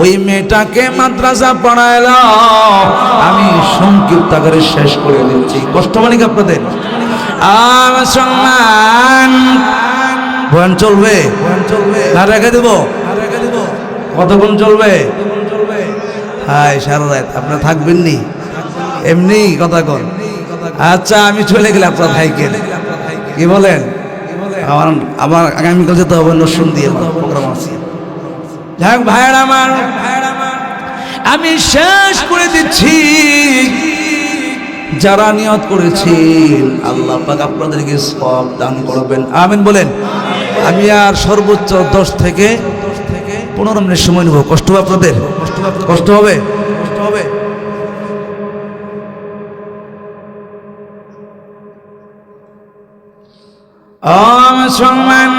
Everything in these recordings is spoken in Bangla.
ওই মেয়েটাকে মাদ্রাসা পড়াইলাম। আমি সংক্ষিপ্ত আকারে শেষ করে দিচ্ছি, কষ্ট মানে কি আপনাদের? সম্মান বয়ান চলবে না রেখে দেব? কতক্ষণ চলবে? হাই সারা রাত আপনারা থাকবেন নি? এমনি কথা কন। আচ্ছা আমি চলে গেলে আপনারা থাকেন, কি বলেন? আমার আগামীকাল যেতে হবে, নসুন দিয়ে প্রোগ্রাম আছে। যাই হোক ভাইয়ের আমার, আমি শেষ করে দিচ্ছি। যারা নিয়ত করেছেন আল্লাহ পাক আপনাদেরকে সওয়াব দান করবেন, আমিন বলেন। আমি আর সর্বোচ্চ 10 থেকে 15 মিনিট সময় নেব। কষ্ট হবে আপনাদের? কষ্ট হবে? সম্মান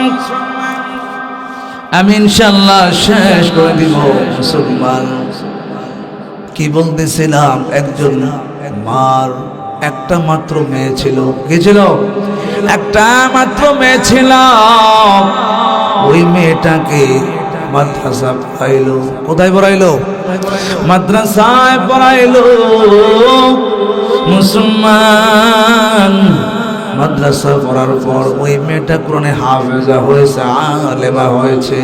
আমি ইনশাআল্লাহ শেষ করে দিব। মুসলমান কি বলতেছিলাম, একজন মার একটা মাত্র মেয়ে ছিল। কি ছিল? একটা মাত্র মেয়ে ছিল। ওই মেয়েটাকে মাদ্রাসা পড়াইলো। কোথায় পড়াইলো? মাদ্রাসায় পড়াইলো। মুসলমান মাদ্রাসা পড়ার পর ওই মেয়েটা কোরআনে হাফেজা হয়েছে, আলেমা হয়েছে।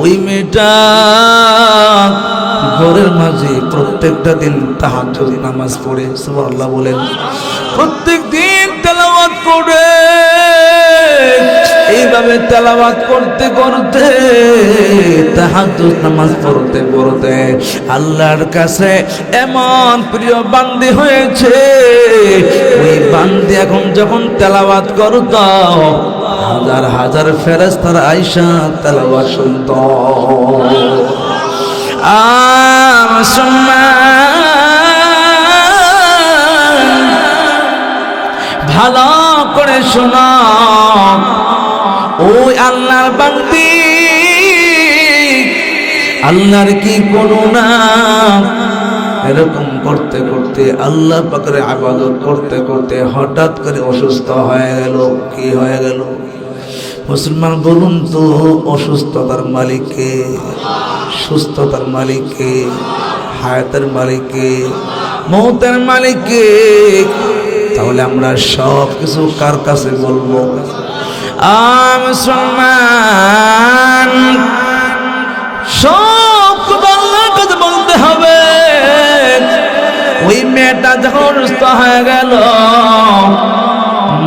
ওই মেয়েটা ঘরের মাঝে প্রত্যেকটা দিন তাহাজ্জুদ নামাজ পড়ে, সুবহানাল্লাহ বলেন, প্রত্যেক দিন তেলাওয়াত করে। এইভাবে তেলাওয়াত করতে করতে, তাহাজ্জুদ নামাজ পড়তে পড়তে আল্লাহর কাছে এমন প্রিয় বান্দি হয়েছে। ওই বান্দি এখন যখন তেলাওয়াত করত, হাজার হাজার ফেরেশতারা আয়েশা তেলাওয়াত শুনত। ভালো করে শোনা, ওই আল্লাহর বান্দি, আল্লাহর কি করুণা। এরকম করতে করতে, আল্লাহ পাকের ইবাদত করতে করতে হঠাৎ করে অসুস্থ হয়ে গেল। কি হয়ে গেল? মুসলমান বলুন তো, অসুস্থতার মালিক কে? সুস্থতার মালিক কে? হায়াতের মালিক কে? মৌতের মালিক কে? তাহলে আমরা সব কিছু কার কাছে বলবো? মুসলমান সব আল্লাহর কাছে বলতে হবে। ওই মেয়েটা যখন অসুস্থ হয়ে গেল,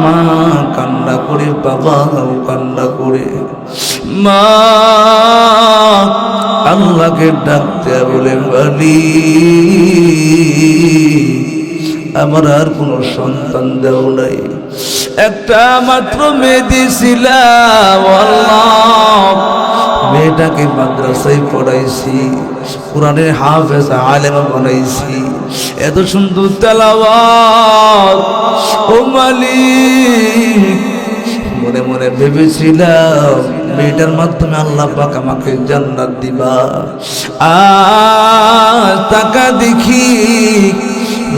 মা কান্না করে, বাবাও কান্না করে, মা আল্লাহকে ডাকতে বলে, বলি আমার আর কোনো সন্তান দেও নাই, একটা মাত্র মেয়ে দিয়েছিলাম। আল্লাহ মেয়েটাকে মাদ্রাসায় পড়াইছি, কোরআনের হাফেজ আলেমা বানাইছি, এত সুন্দর তেলাওয়াত। ও মালিক, মনে মনে ভেবেছিলাম মেয়েটার মাধ্যমে আল্লাহ পাক আমাকে জান্নাত দিবা। আজ টাকা দেখি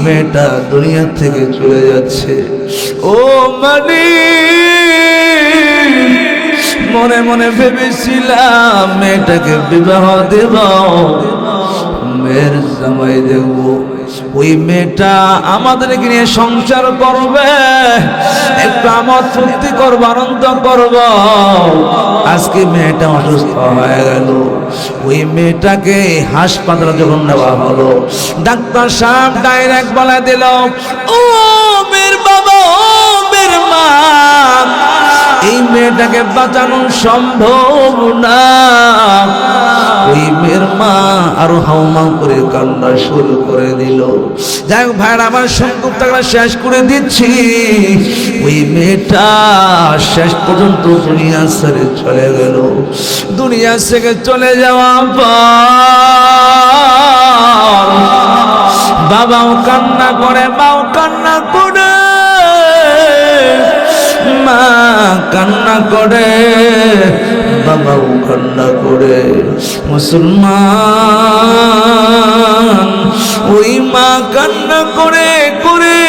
মেয়েটা দুনিয়া থেকে চলে যাচ্ছে। ও মালিক, মনে মনে ভেবেছিলাম মেয়েটাকে বিবাহ দেব, মেয়ের জামাই দেব। ওই মেয়েটা আমাদেরকে নিয়ে সংসার করবে, একটু আমোদ ফুর্তি করবো, আনন্দ করব। আজকে মেয়েটা অসুস্থ হয়ে গেল। ওই মেয়েটাকে হাসপাতালে যখন নেওয়া হলো, ডাক্তার সাহেব ডাইরেক্ট বলে দিল, ও মেয়ের বাবা, ও মেয়ের মা, এই মেয়েটাকে বাঁচানো সম্ভব না। ওই মেয়ের মা আরো হাউমাউ করে কান্না শুরু করে দিল। যাই হোক ভাইরা আমার, সংক্ষিপ্ত শেষ করে দিচ্ছি। ওই মেয়েটা শেষ পর্যন্ত দুনিয়া ছেড়ে চলে গেল। দুনিয়া থেকে চলে যাওয়া পর বাবাও কান্না করে, মাও কান্না করে, মা কান্না করে, বাবাও কান্না করে। মুসলমান ওই মা কান্না করে করে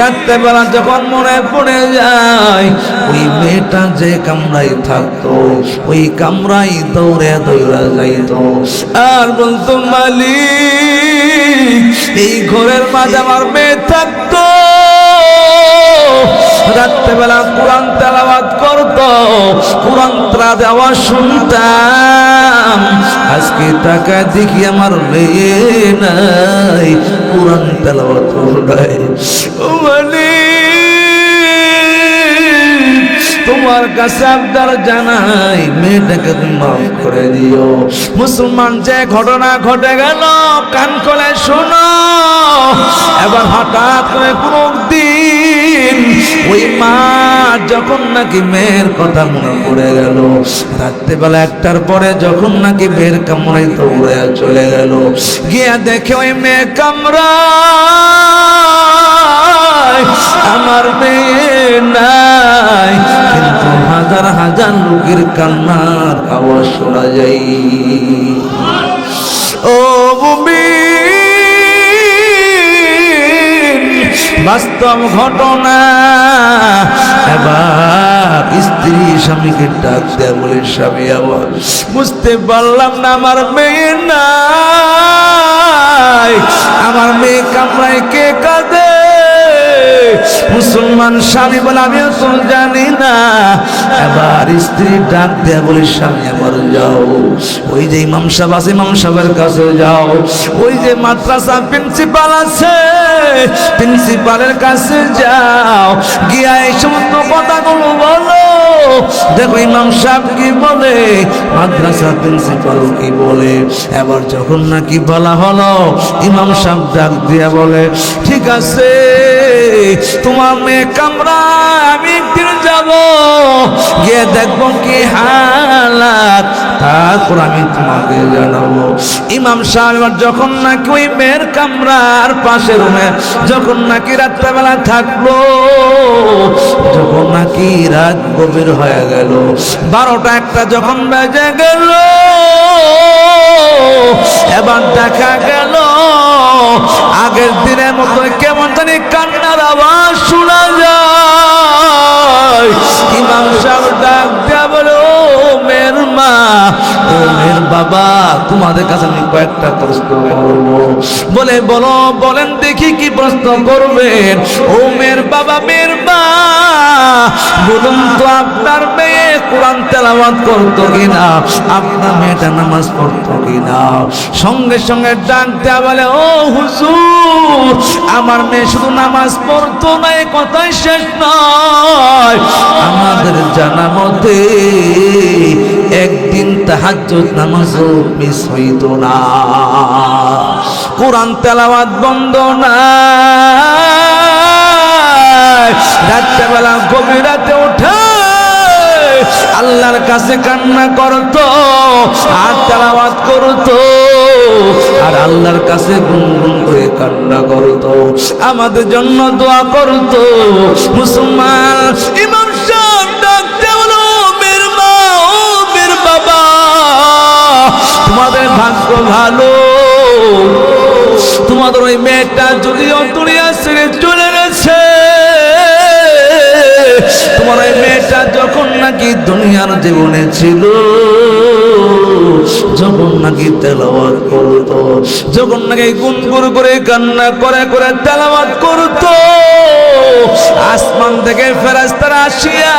রাত্রেবেলা যখন মনে পড়ে যায় ওই মেয়েটা যে কামরায় থাকতো ওই কামরায় দৌড়ে দৌড়ে যাইতো আর বলতো মালিক এই ঘরের মাঝে আমার মেয়ে থাকতো, রাত্রেবেলা কোরআন তেলাওয়াত করতো, কোরআন আওয়াজ শুনতাম। আজকে টাকা দেখি আমার মেয়ে নাই, কোরআন তেলাওয়াত নাই। ও মালিক, তোমার কাছে আবদার জানাই মেয়েটাকে তুমি মাফ করে দিও। মুসলমান যে ঘটনা ঘটে গেল কান খুলে শোনো। এবার হঠাৎ করে কোনো দিন ওই মা যখন নাকি মেয়ের কথা মনে পড়ে গেল, রাত্রেবেলা 1টার পরে যখন নাকি মেয়ের কামরায় দৌড়ে চলে গেল, গিয়া দেখে ওই মেয়ে কামরায় আমার মেয়ে নাই, কিন্তু হাজার হাজার লোকের কান্নার আওয়াজ শোনা যায়। ও মুমিন, বাস্তব ঘটনা। এবার স্ত্রী স্বামীকে ডাক দেয়া বলে, স্বামী আমার বুঝতে পারলাম না আমার মেয়ে নাই, আমার মেয়ে কামরায় কে কাঁদে? মুসলমান স্বামী বলে আমিও তো জানি না। এবার স্ত্রী ডাক দেয়া বলে, স্বামী আমার যাও, ওই যে ইমাম সাহেব আছে ইমাম সাহেবের কাছে যাও, ওই যে মাদ্রাসা প্রিন্সিপাল আছে প্রিন্সিপালের কাছে যাও, গিয়া এই সমস্ত কথাগুলো বলো। দেখো ইমাম সাহেব কি বলে, মাদ্রাসা প্রিন্সিপাল কি বলে। এবার যখন নাকি বলা হলো, ইমাম সাহেব ডাক দিয়া বলে, ঠিক আছে তোমার মেয়ে কামরা আমি একদিন যাব, গিয়ে দেখবো কি হালাত, তারপর আমি তোমাকে জানাবো। ইমাম সাহেব যখন নাকি ওই মেয়ের কামরার পাশে রুমে যখন নাকি রাত্রেবেলা থাকলো, যখন নাকি রাত গভীর হয়ে গেল, 12টা 1টা যখন বেজে গেল, এবার দেখা গেল আগের দিনের মতো কেমন জানি কান্নার আওয়াজ শোনা যায়। ইমাম সাহেব ডাক দেয়া বলে, ও মেয়ের মা, ও মেয়ের বাবা, তোমাদের কাছে আমি কয়েকটা প্রশ্ন করবো। বলে বলো, বলেন দেখি কি প্রশ্ন করবেন। ও মেয়ের বাবা, মেয়ের মা, বলুন তো আপনার মেয়ে কোরআন তেলাওয়াত করতো কিনা, আপনার মেয়েটা নামাজ পড়তো কিনা? সঙ্গে সঙ্গে ডাক দেয়া বলে, ও হুজুর, আমার মেয়ে শুধু নামাজ পড়তো না এ কথাই শেষ নয়, আমাদের জানা মতে একদিন তাহাজ্জুদ নামাজও মিস হইতো না, কোরআন তেলাওয়াত বন্ধ না। রাত্রেবেলা গভীর রাতে উঠে আল্লাহর কাছে কান্না করতো আর তেলাওয়াত করতো, আর আল্লাহর কাছে গুনগুন করে কান্না করতো, আমাদের জন্য দোয়া করতো। মুসলমান ইমাম সাহেব ডাকতে বলো, মেয়ের মা, ও মেয়ের বাবা, তোমাদের ভাগ্য ভালো, তোমাদের ওই মেয়েটা যদিও দুনিয়া ছেড়ে চলে গেছে, তোমার ওই মেয়েটা যখন নাকি দুনিয়ার জীবনে ছিল, যখন নাকি তেলাওয়াত করতো, যখন নাকি গুনগুন করে কান্না করে করে তেলাওয়াত করতো, আসমান থেকে ফেরেশতারা আসিয়া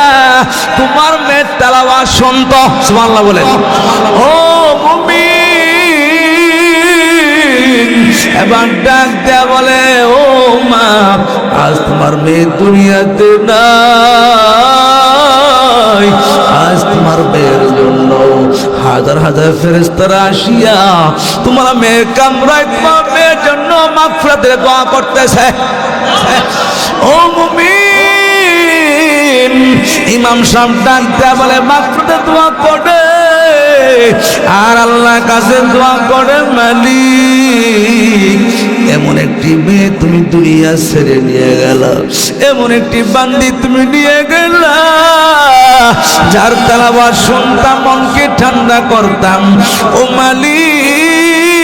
তোমার মেয়ের তেলাওয়াত শুনতো। সুবহানাল্লাহ বলেন। ও মুমিন, এবার ডাক দেয়া বলে, ও মা, আজ তোমার মেয়ে দুনিয়াতে নাই, আজ তোমার মেয়ের জন্য হাজার হাজার ফেরেশতারা আসিয়া তোমার মেয়ের কামরায় তোমার মেয়ের জন্য মাগফিরাতের দোয়া করতেছে। ও মুমিন, ইমাম সাহেব ডাক দেয়া বলে, মাগফিরাতের দোয়া করে আর আল্লাহর কাছে দোয়া করে, মালিক এমন একটি মেয়ে তুমি দুনিয়া ছেড়ে নিয়ে গেলা, এমন একটি বান্দি তুমি নিয়ে গেলা, যার তেলাওয়াত শুনতাম মনকে ঠান্ডা করতাম। ও মালিক,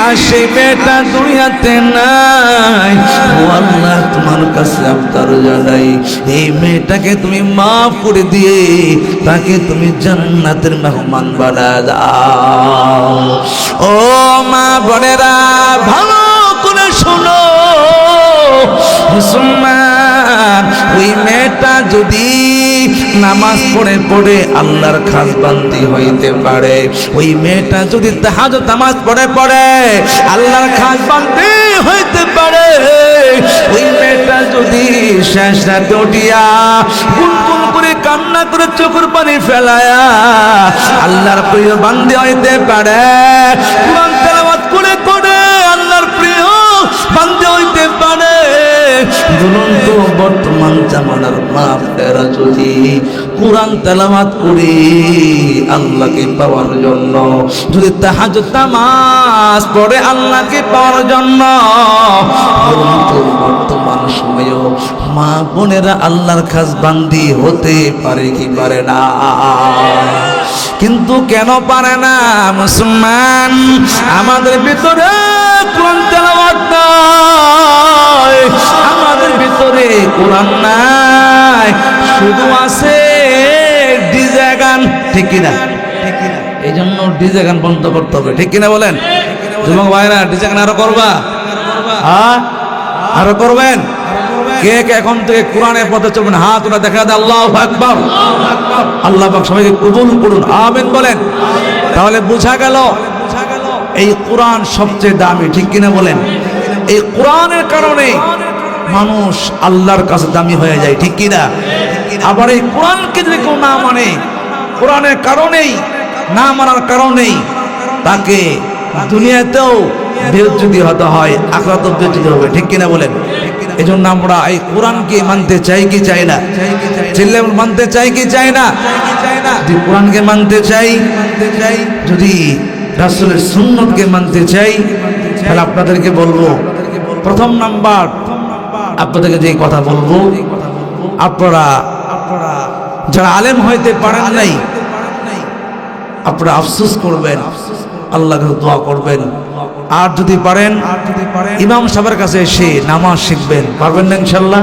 আর সেই মেয়েটা দুনিয়াতে নাই। ও আল্লাহ, তোমার কাছে আবদার জানাই, এই মেয়েটাকে তুমি মাফ করে দিয়ে তাকে তুমি জান্নাতের মেহমান বানায় দাও। ও মা বোনেরা, ভালো করে শোনো মুসলমান, ওই মেয়েটা যদি নামাজ পড়ে পড়ে আল্লাহর খাস বান্দি হইতে পারে, ওই মেয়েটা যদি তাহাজ্জুদ নামাজ পড়ে পড়ে আল্লাহর খাস বান্দি হইতে পারে, ওই মেয়েটা যদি শেষ রাতে উঠিয়া গুনগুন করে কান্না করে চোখের পানি ফেলায়া আল্লাহর প্রিয় বান্দি হইতে পারে, কুরআন তেলাওয়াত করে করে আল্লাহর প্রিয় বান্দি হইতে পারে, বলুন তো বর্তমান জামানার মাফেরা যদি কুরআন তেলাওয়াত করি আল্লাহকে পাওয়ার জন্য, যদি তাহাজ্জুদ নামাজ পড়ে আল্লাহকে পাওয়ার জন্য, বলুন তো বর্তমান সময়েও মা বোনেরা আল্লাহর খাস বান্দি হতে পারে কি পারে না? কিন্তু কেন পারে না মুসলমান? আমাদের ভিতরে কোরআন তেলাওয়াত নাই, আমাদের ভিতরে কোরআন নাই, শুধু আছে ডিজে গান। ঠিক কিনা? এই জন্য ডিজে গান বন্ধ করতে হবে। ঠিক কিনা বলেন যুবক ভাইরা? ডিজে গান আরো করবা? আরো করবেন? কে কে এখন থেকে কোরআনের পথে চলবেন? হাত ওরা দেখা দেয়। আল্লাহু আকবার। আল্লাহ পাক সবাইকে কবুল করুন, আমিন বলেন। তাহলে বোঝা গেল এই কোরআন সবচেয়ে দামি। ঠিক কিনা বলেন? এই কোরআনের কারণে মানুষ আল্লাহর কাছে দামি হয়ে যায়। ঠিক কিনা? আবার এই কোরআনকে যদি কেউ না মানে, কোরআনের কারণেই না মানার কারণেই তাকে দুনিয়াতেও বেইজ্জতি হতে হয়, আখিরাতেও বেইজ্জতি হবে। ঠিক কিনা বলেন? এই জন্য আমরা এই কোরআনকে মানতে চাই কি চাই না? চিল্লে মানতে চাই কি চাই না? যদি কোরআনকে মানতে চাই, যদি রাসূলের সুন্নতকে মানতে চাই, তাহলে আপনাদেরকে বলবো, প্রথম নাম্বার আপনাদেরকে যে কথা বলবো, আপনারা যারা আলেম হইতে পারেন নাই, আপনারা আফসোস করবেন, আল্লাহকে দোয়া করবেন। আর যদি পারেন ইমাম সাহেবের কাছে এসে নামাজ শিখবেন। পারবেন না ইনশাআল্লাহ?